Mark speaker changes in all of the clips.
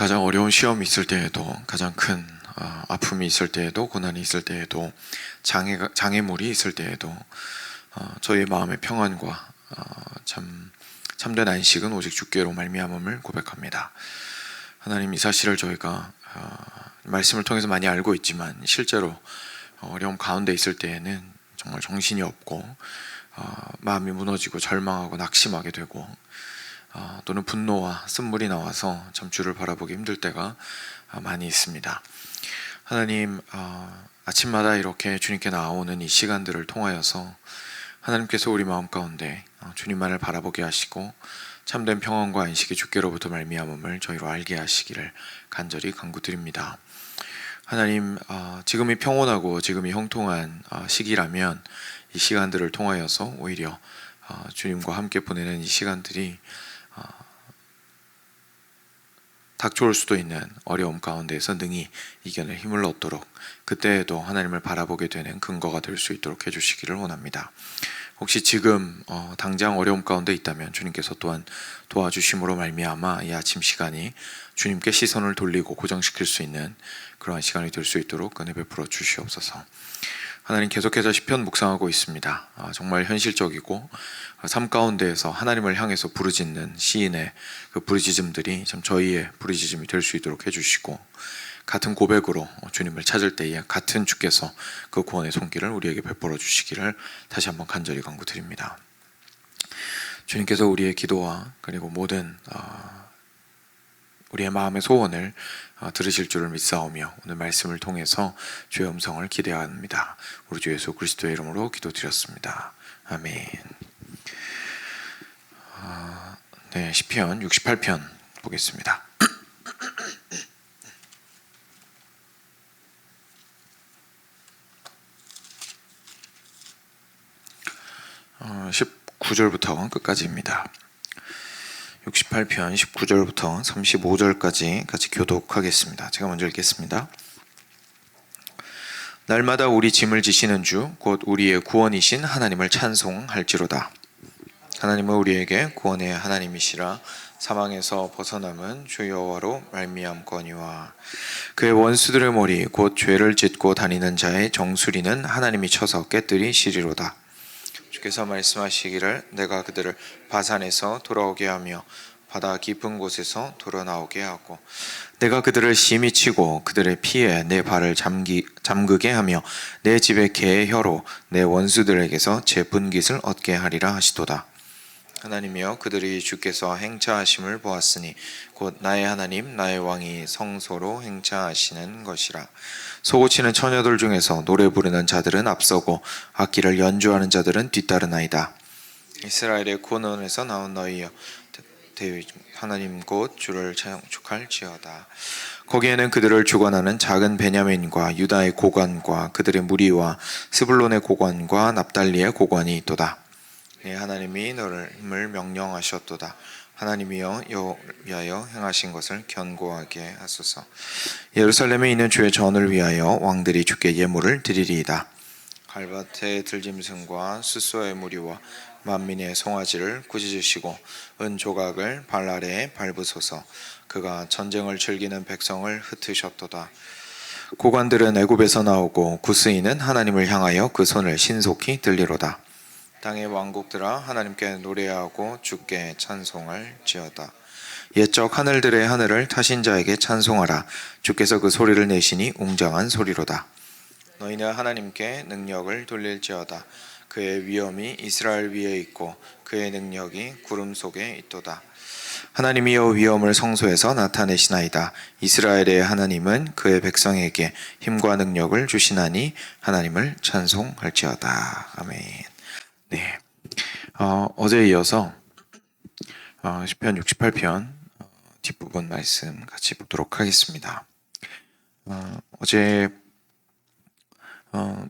Speaker 1: 가장 어려운 시험이 있을 때에도, 가장 큰 아픔이 있을 때에도, 고난이 있을 때에도, 장애물이 있을 때에도 저희의 마음의 평안과 참된 안식은 오직 주께로 말미암음을 고백합니다. 하나님, 이 사실을 저희가 말씀을 통해서 많이 알고 있지만 실제로 어려움 가운데 있을 때에는 정말 정신이 없고 마음이 무너지고 절망하고 낙심하게 되고 또는 분노와 쓴물이 나와서 참 주를 바라보기 힘들 때가 많이 있습니다. 하나님, 아침마다 이렇게 주님께 나오는 이 시간들을 통하여서 하나님께서 우리 마음 가운데 주님만을 바라보게 하시고 참된 평안과 안식이 주께로부터 말미암음을 저희로 알게 하시기를 간절히 간구드립니다. 하나님, 지금이 평온하고 지금이 형통한 시기라면 이 시간들을 통하여서 오히려 주님과 함께 보내는 이 시간들이 닥쳐올 수도 있는 어려움 가운데에서 능히 이겨낼 힘을 얻도록, 그때에도 하나님을 바라보게 되는 근거가 될 수 있도록 해주시기를 원합니다. 혹시 지금 당장 어려움 가운데 있다면 주님께서 또한 도와주심으로 말미암아 이 아침 시간이 주님께 시선을 돌리고 고정시킬 수 있는 그러한 시간이 될 수 있도록 은혜 베풀어 주시옵소서. 하나님, 계속해서 시편 묵상하고 있습니다. 정말 현실적이고 삶 가운데에서 하나님을 향해서 부르짖는 시인의 그 부르짖음들이 참 저희의 부르짖음이 될 수 있도록 해주시고, 같은 고백으로 주님을 찾을 때에 같은 주께서 그 구원의 손길을 우리에게 베풀어 주시기를 다시 한번 간절히 간구드립니다. 주님께서 우리의 기도와 그리고 모든 우리의 마음의 소원을 들으실 줄을 믿사오며 오늘 말씀을 통해서 주의 음성을 기대합니다. 우리 주 예수 그리스도의 이름으로 기도드렸습니다. 아멘. 네, 시편 68편 보겠습니다. 19절부터 끝까지입니다. 68편 19절부터 35절까지 같이 교독하겠습니다. 제가 먼저 읽겠습니다. 날마다 우리 짐을 지시는 주 곧 우리의 구원이신 하나님을 찬송할지로다. 하나님은 우리에게 구원의 하나님이시라. 사망에서 벗어남은 주 여호와로 말미암거니와 그의 원수들의 머리 곧 죄를 짓고 다니는 자의 정수리는 하나님이 쳐서 깨뜨리시리로다. 주께서 말씀하시기를 내가 그들을 바산에서 돌아오게 하며 바다 깊은 곳에서 돌아나오게 하고 내가 그들을 심히 치고 그들의 피에 내 발을 잠그게 하며 내 집의 개의 혀로 내 원수들에게서 제 분깃을 얻게 하리라 하시도다. 하나님이여, 그들이 주께서 행차하심을 보았으니 곧 나의 하나님 나의 왕이 성소로 행차하시는 것이라. 소고치는 처녀들 중에서 노래 부르는 자들은 앞서고 악기를 연주하는 자들은 뒤따르나이다. 이스라엘의 구원에서 나온 너희여, 하나님 곧 주를 찬송할지어다. 거기에는 그들을 주관하는 작은 베냐민과 유다의 고관과 그들의 무리와 스불론의 고관과 납달리의 고관이 있도다. 네, 하나님이 너를 명령하셨도다. 하나님이여, 여호와여 행하신 것을 견고하게 하소서. 예루살렘에 있는 주의 전을 위하여 왕들이 주께 예물을 드리리이다. 갈밭의 들짐승과 숫소의 무리와 만민의 송아지를 꾸짖으시고 은 조각을 발 아래에 밟으소서. 그가 전쟁을 즐기는 백성을 흩으셨도다. 고관들은 애굽에서 나오고 구스인은 하나님을 향하여 그 손을 신속히 들리로다. 땅의 왕국들아, 하나님께 노래하고 주께 찬송할지어다. 옛적 하늘들의 하늘을 타신 자에게 찬송하라. 주께서 그 소리를 내시니 웅장한 소리로다. 너희는 하나님께 능력을 돌릴지어다. 그의 위엄이 이스라엘 위에 있고 그의 능력이 구름 속에 있도다. 하나님이여, 위엄을 성소에서 나타내시나이다. 이스라엘의 하나님은 그의 백성에게 힘과 능력을 주시나니 하나님을 찬송할지어다. 아멘. 네, 어제에 이어서 시편 68편 뒷부분 말씀 같이 보도록 하겠습니다. 어제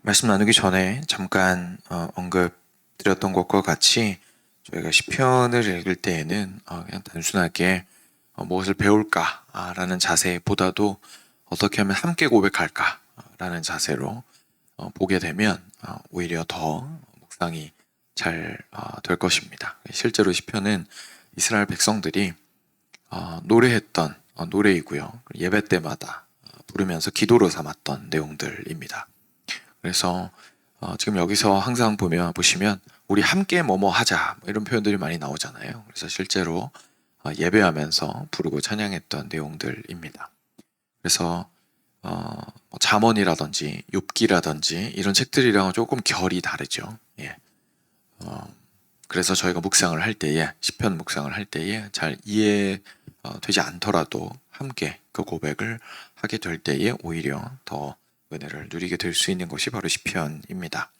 Speaker 1: 말씀 나누기 전에 잠깐 언급드렸던 것과 같이 저희가 시편을 읽을 때에는 그냥 단순하게 무엇을 배울까라는 자세보다도 어떻게 하면 함께 고백할까라는 자세로 보게 되면 오히려 더 묵상이 잘 될 것입니다. 실제로 시편은 이스라엘 백성들이 노래했던 노래이고요. 예배 때마다 부르면서 기도로 삼았던 내용들입니다. 그래서 지금 여기서 항상 보시면 우리 함께 뭐뭐 하자 이런 표현들이 많이 나오잖아요. 그래서 실제로 예배하면서 부르고 찬양했던 내용들입니다. 그래서 잠언이라든지 욥기라든지 이런 책들이랑은 조금 결이 다르죠. 예. 그래서 저희가 묵상을 할 때에 시편 묵상을 할 때에 잘 이해되지 않더라도 함께 그 고백을 하게 될 때에 오히려 더 은혜를 누리게 될 수 있는 것이 바로 시편입니다.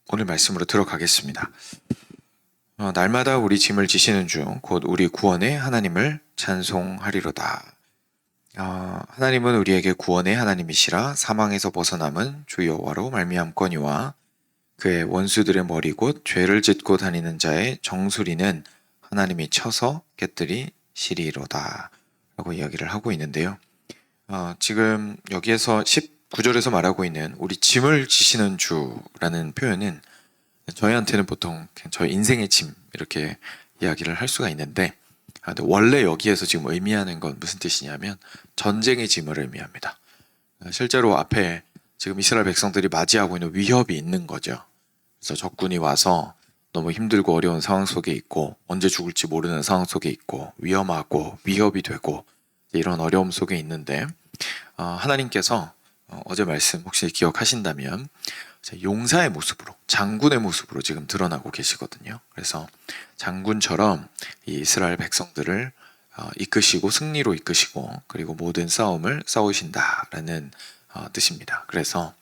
Speaker 1: 오늘 말씀으로 들어가겠습니다. 날마다 우리 짐을 지시는 주 곧 우리 구원의 하나님을 찬송하리로다. 하나님은 우리에게 구원의 하나님이시라. 사망에서 벗어남은 주 여호와로 말미암거니와 그의 원수들의 머리 곧 죄를 짓고 다니는 자의 정수리는 하나님이 쳐서 깨뜨리시리로다 라고 이야기를 하고 있는데요. 지금 여기에서 19절에서 말하고 있는 우리 짐을 지시는 주라는 표현은 저희한테는 보통 저희 인생의 짐 이렇게 이야기를 할 수가 있는데 근데 원래 여기에서 지금 의미하는 건 무슨 뜻이냐면 전쟁의 짐을 의미합니다. 실제로 앞에 지금 이스라엘 백성들이 맞이하고 있는 위협이 있는 거죠. 그래서 적군이 와서 너무 힘들고 어려운 상황 속에 있고 언제 죽을지 모르는 상황 속에 있고 위험하고 위협이 되고 이런 어려움 속에 있는데 하나님께서 어제 말씀 혹시 기억하신다면 용사의 모습으로 장군의 모습으로 지금 드러나고 계시거든요. 그래서 장군처럼 이 이스라엘 백성들을 이끄시고 승리로 이끄시고 그리고 모든 싸움을 싸우신다라는 뜻입니다. 그래서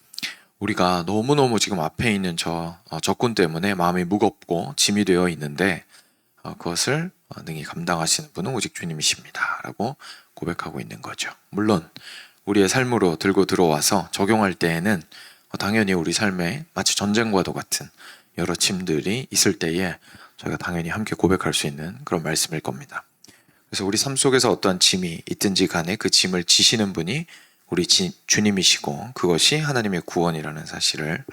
Speaker 1: 우리가 너무너무 지금 앞에 있는 적군 때문에 마음이 무겁고 짐이 되어 있는데 그것을 능히 감당하시는 분은 오직 주님이십니다 라고 고백하고 있는 거죠. 물론 우리의 삶으로 들고 들어와서 적용할 때에는 당연히 우리 삶에 마치 전쟁과도 같은 여러 짐들이 있을 때에 저희가 당연히 함께 고백할 수 있는 그런 말씀일 겁니다. 그래서 우리 삶 속에서 어떠한 짐이 있든지 간에 그 짐을 지시는 분이 우리 주님이시고 그것이 하나님의 구원이라는 사실을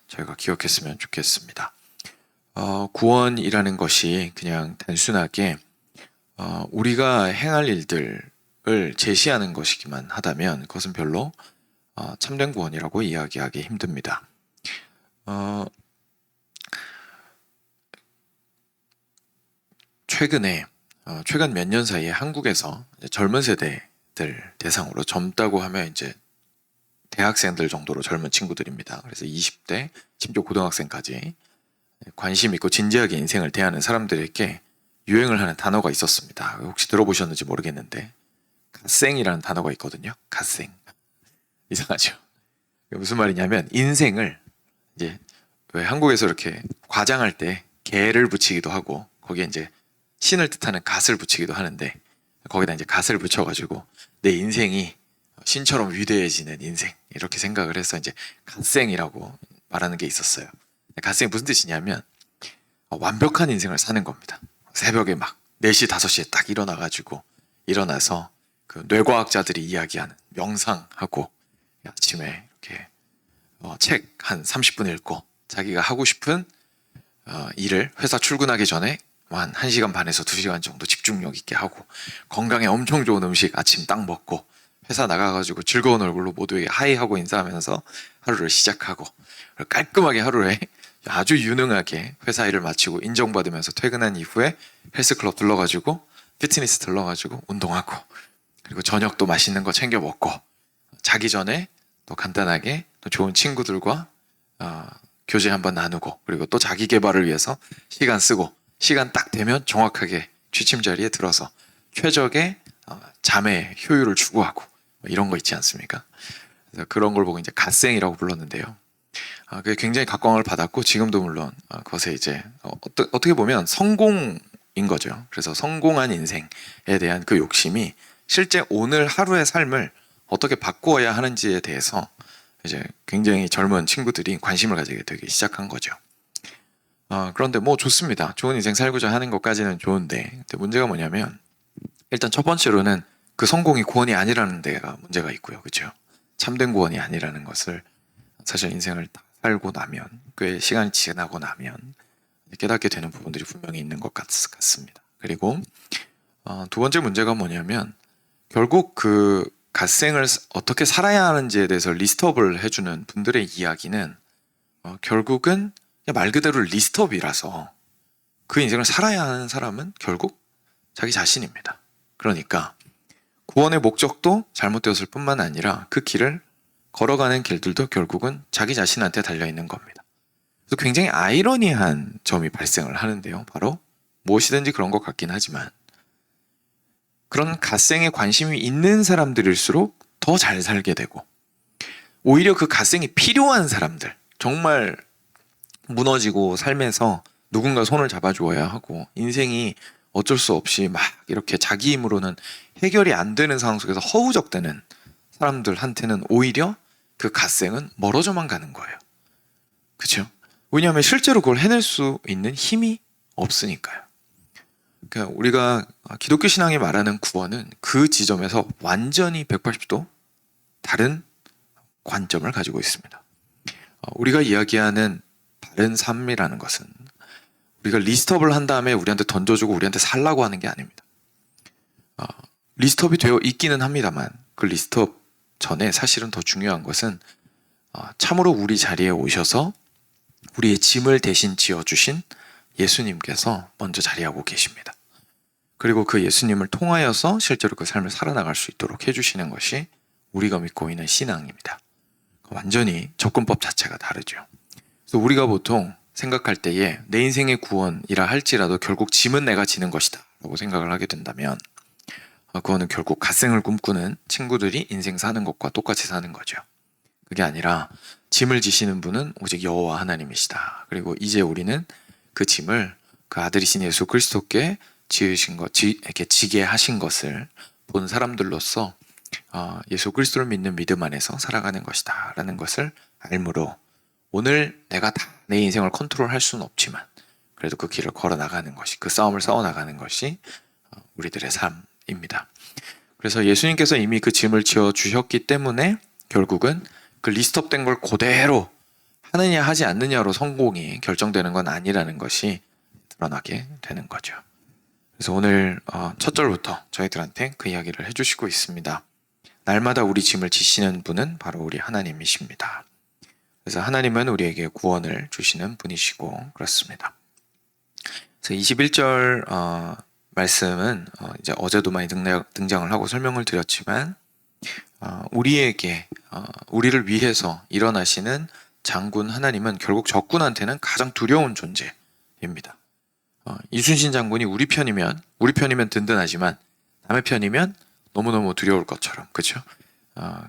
Speaker 1: 저희가 기억했으면 좋겠습니다. 구원이라는 것이 그냥 단순하게 우리가 행할 일들을 제시하는 것이기만 하다면 그것은 별로 참된 구원이라고 이야기하기 힘듭니다. 최근 몇 년 사이에 한국에서 젊은 세대들 대상으로 젊다고 하면 이제 대학생들 정도로 젊은 친구들입니다. 그래서 20대, 심지어 고등학생까지 관심 있고 진지하게 인생을 대하는 사람들에게 유행을 하는 단어가 있었습니다. 혹시 들어보셨는지 모르겠는데 갓생이라는 단어가 있거든요. 갓생. 이상하죠? 무슨 말이냐면 인생을 이제 왜 한국에서 이렇게 과장할 때 개를 붙이기도 하고 거기에 이제 신을 뜻하는 갓을 붙이기도 하는데 거기다 이제 갓을 붙여가지고 내 인생이 신처럼 위대해지는 인생 이렇게 생각을 해서 이제 갓생이라고 말하는 게 있었어요. 갓생이 무슨 뜻이냐면 완벽한 인생을 사는 겁니다. 새벽에 막 4시, 5시에 딱 일어나서 그 뇌과학자들이 이야기하는 명상하고 아침에 이렇게 책 한 30분 읽고 자기가 하고 싶은 일을 회사 출근하기 전에 한 1시간 반에서 2시간 정도 집중력 있게 하고 건강에 엄청 좋은 음식 아침 딱 먹고 회사 나가가지고 즐거운 얼굴로 모두에게 하이하고 인사하면서 하루를 시작하고 깔끔하게 하루에 아주 유능하게 회사 일을 마치고 인정받으면서 퇴근한 이후에 헬스클럽 들러가지고 피트니스 들러가지고 운동하고 그리고 저녁도 맛있는 거 챙겨 먹고 자기 전에 또 간단하게 또 좋은 친구들과 교제 한번 나누고 그리고 또 자기 개발을 위해서 시간 쓰고 시간 딱 되면 정확하게 취침 자리에 들어서 최적의 잠의 효율을 추구하고 이런 거 있지 않습니까? 그래서 그런 걸 보고 이제 갓생이라고 불렀는데요. 그게 굉장히 각광을 받았고 지금도 물론 그것에 이제 어떻게 보면 성공인 거죠. 그래서 성공한 인생에 대한 그 욕심이 실제 오늘 하루의 삶을 어떻게 바꾸어야 하는지에 대해서 이제 굉장히 젊은 친구들이 관심을 가지게 되기 시작한 거죠. 그런데 뭐 좋습니다. 좋은 인생 살고자 하는 것까지는 좋은데 근데 문제가 뭐냐면 일단 첫 번째로는 그 성공이 구원이 아니라는 데가 문제가 있고요. 그렇죠? 참된 구원이 아니라는 것을 사실 인생을 다 살고 나면 꽤 시간이 지나고 나면 깨닫게 되는 부분들이 분명히 있는 것 같습니다. 그리고 두 번째 문제가 뭐냐면 결국 그 갓생을 어떻게 살아야 하는지에 대해서 리스트업을 해주는 분들의 이야기는 결국은 그냥 말 그대로 리스트업이라서 그 인생을 살아야 하는 사람은 결국 자기 자신입니다. 그러니까 구원의 목적도 잘못되었을 뿐만 아니라 그 길을 걸어가는 길들도 결국은 자기 자신한테 달려있는 겁니다. 그래서 굉장히 아이러니한 점이 발생을 하는데요. 바로 무엇이든지 그런 것 같긴 하지만 그런 갓생에 관심이 있는 사람들일수록 더 잘 살게 되고 오히려 그 갓생이 필요한 사람들, 정말 무너지고 삶에서 누군가 손을 잡아주어야 하고 인생이 어쩔 수 없이 막 이렇게 자기 힘으로는 해결이 안 되는 상황 속에서 허우적대는 사람들한테는 오히려 그 갓생은 멀어져만 가는 거예요. 그렇죠? 왜냐하면 실제로 그걸 해낼 수 있는 힘이 없으니까요. 그러니까 우리가 기독교 신앙이 말하는 구원은 그 지점에서 완전히 180도 다른 관점을 가지고 있습니다. 우리가 이야기하는 바른 삶이라는 것은 우리가 리스트업을 한 다음에 우리한테 던져주고 우리한테 살라고 하는 게 아닙니다. 리스트업이 되어 있기는 합니다만 그 리스트업 전에 사실은 더 중요한 것은 참으로 우리 자리에 오셔서 우리의 짐을 대신 지어주신 예수님께서 먼저 자리하고 계십니다. 그리고 그 예수님을 통하여서 실제로 그 삶을 살아나갈 수 있도록 해주시는 것이 우리가 믿고 있는 신앙입니다. 완전히 접근법 자체가 다르죠. 그래서 우리가 보통 생각할 때에 내 인생의 구원이라 할지라도 결국 짐은 내가 지는 것이다 라고 생각을 하게 된다면 그거는 결국 갓생을 꿈꾸는 친구들이 인생 사는 것과 똑같이 사는 거죠. 그게 아니라 짐을 지시는 분은 오직 여호와 하나님이시다. 그리고 이제 우리는 그 짐을 그 아들이신 예수 그리스도께 지으신 것, 이렇게 지게 하신 것을 본 사람들로서 예수 그리스도를 믿는 믿음 안에서 살아가는 것이다 라는 것을 알므로 오늘 내가 다 내 인생을 컨트롤할 수는 없지만 그래도 그 길을 걸어 나가는 것이, 그 싸움을 싸워 나가는 것이 우리들의 삶입니다. 그래서 예수님께서 이미 그 짐을 지어 주셨기 때문에 결국은 그 리스트업된 걸 그대로 하느냐 하지 않느냐로 성공이 결정되는 건 아니라는 것이 드러나게 되는 거죠. 그래서 오늘 첫 절부터 저희들한테 그 이야기를 해주시고 있습니다. 날마다 우리 짐을 지시는 분은 바로 우리 하나님이십니다. 그래서 하나님은 우리에게 구원을 주시는 분이시고 그렇습니다. 그래서 21절 말씀은 이제 어제도 많이 등장을 하고 설명을 드렸지만 우리에게 우리를 위해서 일어나시는 장군 하나님은 결국 적군한테는 가장 두려운 존재입니다. 이순신 장군이 우리 편이면 든든하지만 남의 편이면 너무너무 두려울 것처럼, 그렇죠?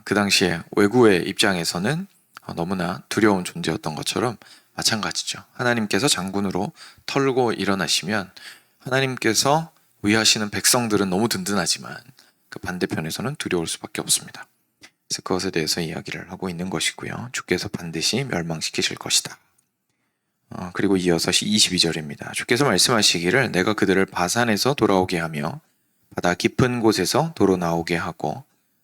Speaker 1: 그 당시에 왜구의 입장에서는 너무나 두려운 존재였던 것처럼 마찬가지죠. 하나님께서 장군으로 털고 일어나시면 하나님께서 위하시는 백성들은 너무 든든하지만 그 반대편에서는 두려울 수밖에 없습니다. 그래서 그것에 대해서 이야기를 하고 있는 것이고요. 주께서 반드시 멸망시키실 것이다. 그리고 이어서 22절입니다. 주께서 말씀하시기를 내가 그들을 바산에서 돌아오게 하며 바다 깊은 곳에서 도로 나오게 하고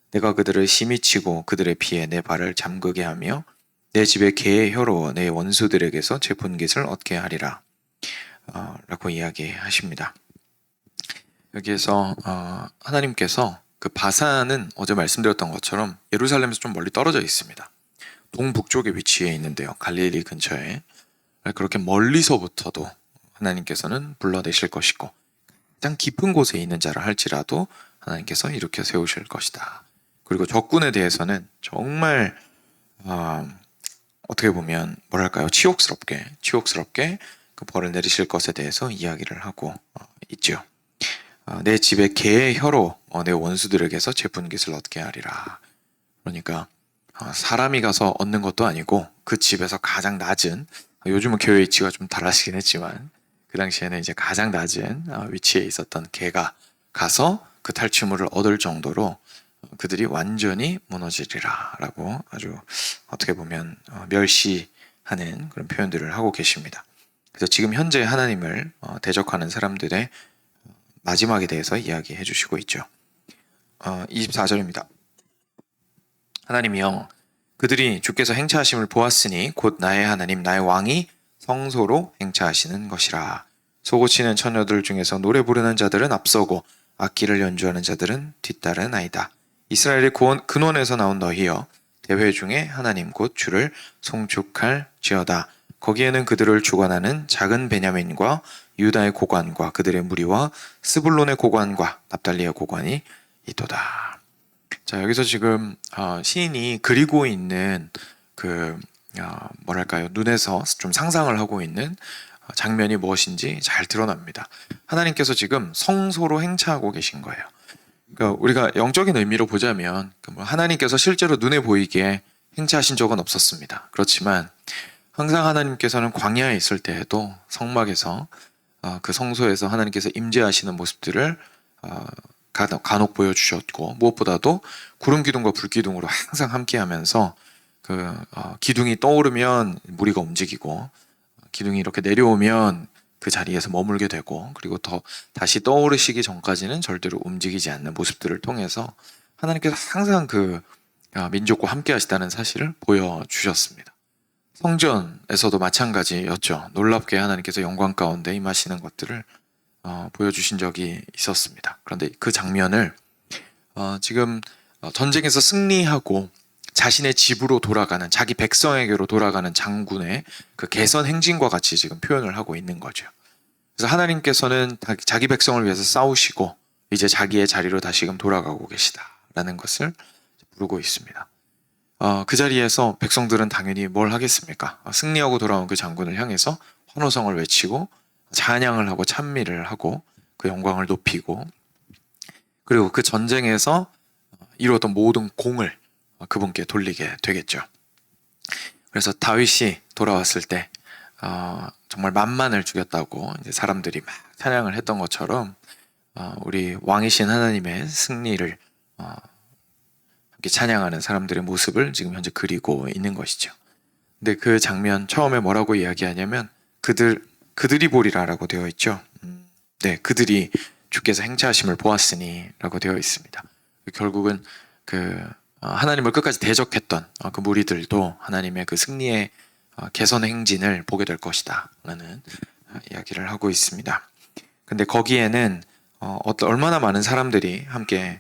Speaker 1: 내가 그들을 심히 치고 그들의 피에 내 발을 잠그게 하며 내 집에 개의 혀로 내 원수들에게서 제 분깃을 얻게 하리라 라고 이야기하십니다. 여기에서 하나님께서 그 바산은 어제 말씀드렸던 것처럼 예루살렘에서 좀 멀리 떨어져 있습니다. 동북쪽에 위치해 있는데요. 갈릴리 근처에. 그렇게 멀리서부터도 하나님께서는 불러내실 것이고 가장 깊은 곳에 있는 자라 할지라도 하나님께서 일으켜 세우실 것이다. 그리고 적군에 대해서는 정말 어떻게 보면 뭐랄까요, 치욕스럽게 그 벌을 내리실 것에 대해서 이야기를 하고 있죠. 내 집에 개의 혀로 내 원수들에게서 제 분깃을 얻게 하리라. 그러니까 사람이 가서 얻는 것도 아니고 그 집에서 가장 낮은, 요즘은 교회 위치가 좀 달라지긴 했지만 그 당시에는 이제 가장 낮은 위치에 있었던 개가 가서 그 탈취물을 얻을 정도로 그들이 완전히 무너지리라 라고 아주 어떻게 보면 멸시하는 그런 표현들을 하고 계십니다. 그래서 지금 현재 하나님을 대적하는 사람들의 마지막에 대해서 이야기해 주시고 있죠. 24절입니다. 하나님이여 그들이 주께서 행차하심을 보았으니 곧 나의 하나님 나의 왕이 성소로 행차하시는 것이라. 소고치는 처녀들 중에서 노래 부르는 자들은 앞서고 악기를 연주하는 자들은 뒤따르나이다. 이스라엘의 근원에서 나온 너희여 대회 중에 하나님 곧 주를 송축할지어다. 거기에는 그들을 주관하는 작은 베냐민과 유다의 고관과 그들의 무리와 스불론의 고관과 납달리의 고관이 있도다. 자, 여기서 지금 시인이 그리고 있는 그 뭐랄까요, 눈에서 좀 상상을 하고 있는 장면이 무엇인지 잘 드러납니다. 하나님께서 지금 성소로 행차하고 계신 거예요. 그러니까 우리가 영적인 의미로 보자면 하나님께서 실제로 눈에 보이게 행차하신 적은 없었습니다. 그렇지만 항상 하나님께서는 광야에 있을 때에도 성막에서 그 성소에서 하나님께서 임재하시는 모습들을 간혹 보여주셨고, 무엇보다도 구름 기둥과 불 기둥으로 항상 함께하면서 기둥이 떠오르면 무리가 움직이고, 기둥이 이렇게 내려오면 그 자리에서 머물게 되고, 그리고 다시 떠오르시기 전까지는 절대로 움직이지 않는 모습들을 통해서 하나님께서 항상 민족과 함께 하시다는 사실을 보여주셨습니다. 성전에서도 마찬가지였죠. 놀랍게 하나님께서 영광 가운데 임하시는 것들을 보여주신 적이 있었습니다. 그런데 그 장면을 지금 전쟁에서 승리하고 자신의 집으로 돌아가는, 자기 백성에게로 돌아가는 장군의 그 개선 행진과 같이 지금 표현을 하고 있는 거죠. 그래서 하나님께서는 자기 백성을 위해서 싸우시고 이제 자기의 자리로 다시금 돌아가고 계시다라는 것을 부르고 있습니다. 그 자리에서 백성들은 당연히 뭘 하겠습니까? 승리하고 돌아온 그 장군을 향해서 환호성을 외치고 찬양을 하고 찬미를 하고 그 영광을 높이고, 그리고 그 전쟁에서 이루었던 모든 공을 그분께 돌리게 되겠죠. 그래서 다윗이 돌아왔을 때 정말 만만을 죽였다고 이제 사람들이 막 찬양을 했던 것처럼 우리 왕이신 하나님의 승리를 함께 찬양하는 사람들의 모습을 지금 현재 그리고 있는 것이죠. 근데 그 장면 처음에 뭐라고 이야기하냐면 그들이 보리라라고 되어 있죠. 네, 그들이 주께서 행차하심을 보았으니 라고 되어 있습니다. 결국은 하나님을 끝까지 대적했던 그 무리들도 하나님의 그 승리의 개선 행진을 보게 될 것이다 라는 이야기를 하고 있습니다. 근데 거기에는 얼마나 많은 사람들이 함께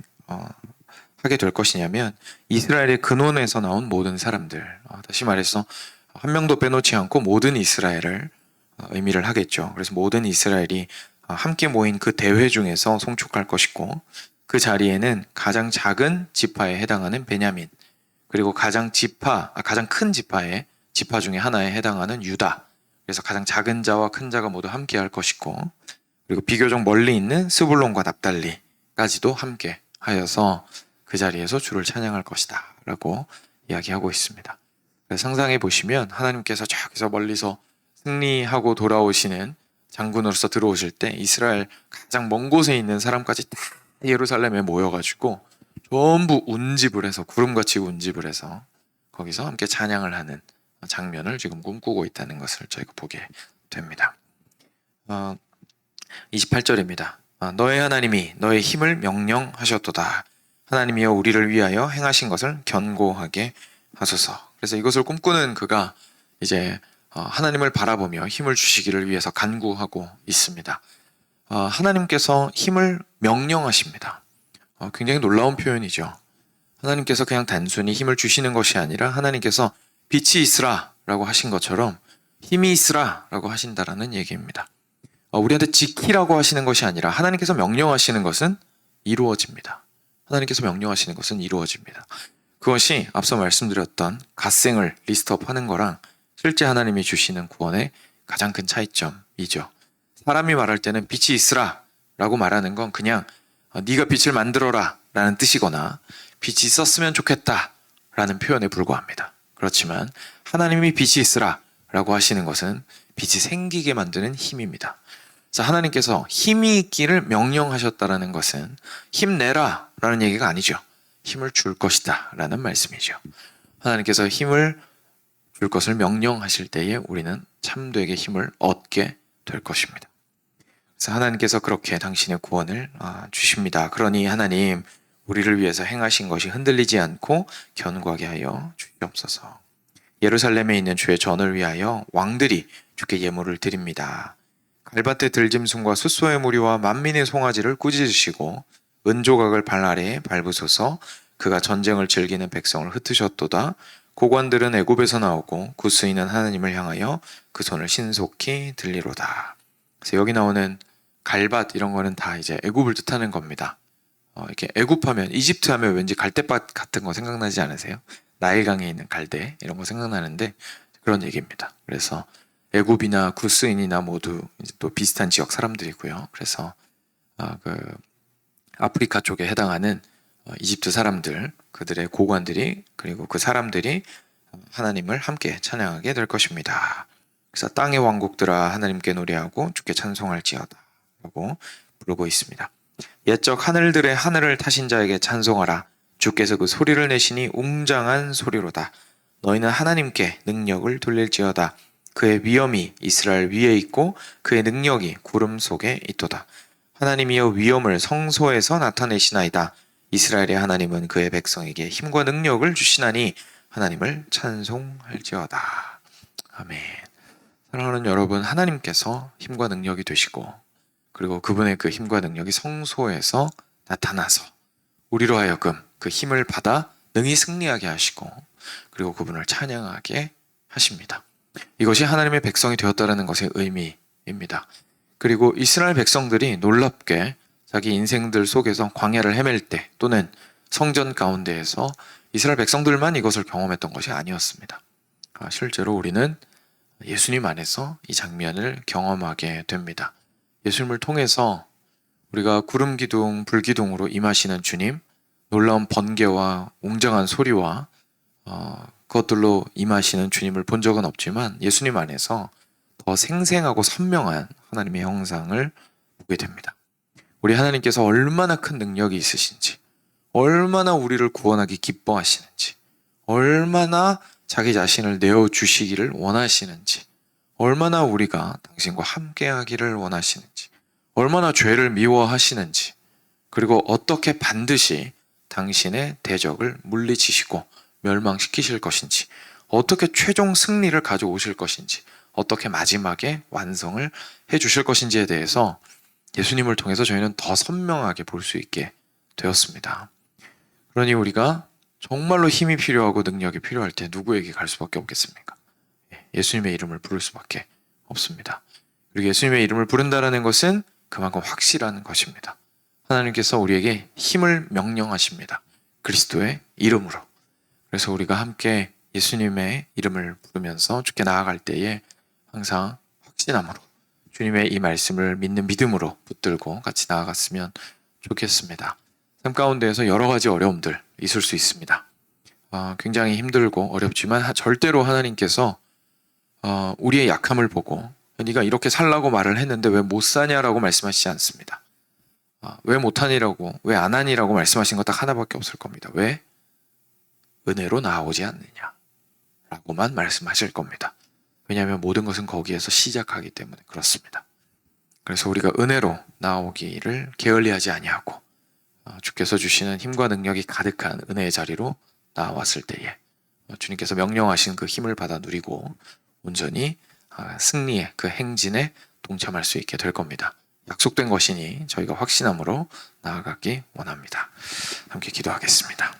Speaker 1: 하게 될 것이냐면 이스라엘의 근원에서 나온 모든 사람들, 다시 말해서 한 명도 빼놓지 않고 모든 이스라엘을 의미를 하겠죠. 그래서 모든 이스라엘이 함께 모인 그 대회 중에서 송축할 것이고, 그 자리에는 가장 작은 지파에 해당하는 베냐민, 그리고 가장 큰 지파 중에 하나에 해당하는 유다, 그래서 가장 작은 자와 큰 자가 모두 함께 할 것이고, 그리고 비교적 멀리 있는 스불론과 납달리까지도 함께 하여서 그 자리에서 주를 찬양할 것이다 라고 이야기하고 있습니다. 그래서 상상해 보시면 하나님께서 저기서 멀리서 승리하고 돌아오시는 장군으로서 들어오실 때 이스라엘 가장 먼 곳에 있는 사람까지 다 예루살렘에 모여가지고 전부 운집을 해서, 구름같이 운집을 해서 거기서 함께 찬양을 하는 장면을 지금 꿈꾸고 있다는 것을 저희가 보게 됩니다. 28절입니다. 너의 하나님이 너의 힘을 명령하셨도다. 하나님이여 우리를 위하여 행하신 것을 견고하게 하소서. 그래서 이것을 꿈꾸는 그가 이제 하나님을 바라보며 힘을 주시기를 위해서 간구하고 있습니다. 하나님께서 힘을 명령하십니다. 굉장히 놀라운 표현이죠. 하나님께서 그냥 단순히 힘을 주시는 것이 아니라 하나님께서 빛이 있으라 라고 하신 것처럼 힘이 있으라 라고 하신다라는 얘기입니다. 우리한테 지키라고 하시는 것이 아니라 하나님께서 명령하시는 것은 이루어집니다. 하나님께서 명령하시는 것은 이루어집니다. 그것이 앞서 말씀드렸던 갓생을 리스트업하는 거랑 실제 하나님이 주시는 구원의 가장 큰 차이점이죠. 사람이 말할 때는 빛이 있으라 라고 말하는 건 그냥 네가 빛을 만들어라 라는 뜻이거나 빛이 있었으면 좋겠다 라는 표현에 불과합니다. 그렇지만 하나님이 빛이 있으라 라고 하시는 것은 빛이 생기게 만드는 힘입니다. 그래서 하나님께서 힘이 있기를 명령하셨다라는 것은 힘내라 라는 얘기가 아니죠. 힘을 줄 것이다 라는 말씀이죠. 하나님께서 힘을 줄 것을 명령하실 때에 우리는 참되게 힘을 얻게 될 것입니다. 그래서 하나님께서 그렇게 당신의 구원을 주십니다. 그러니 하나님 우리를 위해서 행하신 것이 흔들리지 않고 견고하게 하여 주시옵소서. 예루살렘에 있는 주의 전을 위하여 왕들이 주께 예물을 드립니다. 갈밭의 들짐승과 숫소의 무리와 만민의 송아지를 꾸짖으시고 은조각을 발 아래에 밟으소서. 그가 전쟁을 즐기는 백성을 흩으셨도다. 고관들은 애굽에서 나오고 구스인은 하나님을 향하여 그 손을 신속히 들리로다. 그래서 여기 나오는 갈밭 이런 거는 다 이제 애굽을 뜻하는 겁니다. 이렇게 애굽하면 이집트 하면 왠지 갈대밭 같은 거 생각나지 않으세요? 나일강에 있는 갈대 이런 거 생각나는데 그런 얘기입니다. 그래서 애굽이나 구스인이나 모두 이제 또 비슷한 지역 사람들이고요. 그래서 그 아프리카 쪽에 해당하는 이집트 사람들, 그들의 고관들이 그리고 그 사람들이 하나님을 함께 찬양하게 될 것입니다. 그래서 땅의 왕국들아 하나님께 노래하고 주께 찬송할지어다 라고 부르고 있습니다. 옛적 하늘들의 하늘을 타신 자에게 찬송하라. 주께서 그 소리를 내시니 웅장한 소리로다. 너희는 하나님께 능력을 돌릴지어다. 그의 위엄이 이스라엘 위에 있고 그의 능력이 구름 속에 있도다. 하나님이여 위엄을 성소에서 나타내시나이다. 이스라엘의 하나님은 그의 백성에게 힘과 능력을 주시나니 하나님을 찬송할지어다. 아멘. 사랑하는 여러분, 하나님께서 힘과 능력이 되시고 그리고 그분의 그 힘과 능력이 성소에서 나타나서 우리로 하여금 그 힘을 받아 능히 승리하게 하시고 그리고 그분을 찬양하게 하십니다. 이것이 하나님의 백성이 되었다는 것의 의미입니다. 그리고 이스라엘 백성들이 놀랍게 자기 인생들 속에서 광야를 헤맬 때 또는 성전 가운데에서 이스라엘 백성들만 이것을 경험했던 것이 아니었습니다. 실제로 우리는 예수님 안에서 이 장면을 경험하게 됩니다. 예수님을 통해서 우리가 구름 기둥, 불 기둥으로 임하시는 주님, 놀라운 번개와 웅장한 소리와 그것들로 임하시는 주님을 본 적은 없지만 예수님 안에서 더 생생하고 선명한 하나님의 형상을 보게 됩니다. 우리 하나님께서 얼마나 큰 능력이 있으신지, 얼마나 우리를 구원하기 기뻐하시는지, 얼마나 자기 자신을 내어주시기를 원하시는지, 얼마나 우리가 당신과 함께하기를 원하시는지, 얼마나 죄를 미워하시는지, 그리고 어떻게 반드시 당신의 대적을 물리치시고 멸망시키실 것인지, 어떻게 최종 승리를 가져오실 것인지, 어떻게 마지막에 완성을 해주실 것인지에 대해서 예수님을 통해서 저희는 더 선명하게 볼 수 있게 되었습니다. 그러니 우리가 정말로 힘이 필요하고 능력이 필요할 때 누구에게 갈 수밖에 없겠습니까? 예수님의 이름을 부를 수밖에 없습니다. 그리고 예수님의 이름을 부른다는 것은 그만큼 확실한 것입니다. 하나님께서 우리에게 힘을 명령하십니다. 그리스도의 이름으로. 그래서 우리가 함께 예수님의 이름을 부르면서 주께 나아갈 때에 항상 확신함으로 주님의 이 말씀을 믿는 믿음으로 붙들고 같이 나아갔으면 좋겠습니다. 삶 가운데에서 여러 가지 어려움들 있을 수 있습니다. 굉장히 힘들고 어렵지만 절대로 하나님께서 우리의 약함을 보고 네가 이렇게 살라고 말을 했는데 왜 못 사냐라고 말씀하시지 않습니다. 왜 못하니라고, 왜 안 하니라고 말씀하신 거 딱 하나밖에 없을 겁니다. 왜? 은혜로 나아오지 않느냐 라고만 말씀하실 겁니다. 왜냐하면 모든 것은 거기에서 시작하기 때문에 그렇습니다. 그래서 우리가 은혜로 나오기를 게을리하지 아니하고 주께서 주시는 힘과 능력이 가득한 은혜의 자리로 나왔을 때에 주님께서 명령하신 그 힘을 받아 누리고 온전히 승리의 그 행진에 동참할 수 있게 될 겁니다. 약속된 것이니 저희가 확신함으로 나아가기 원합니다. 함께 기도하겠습니다.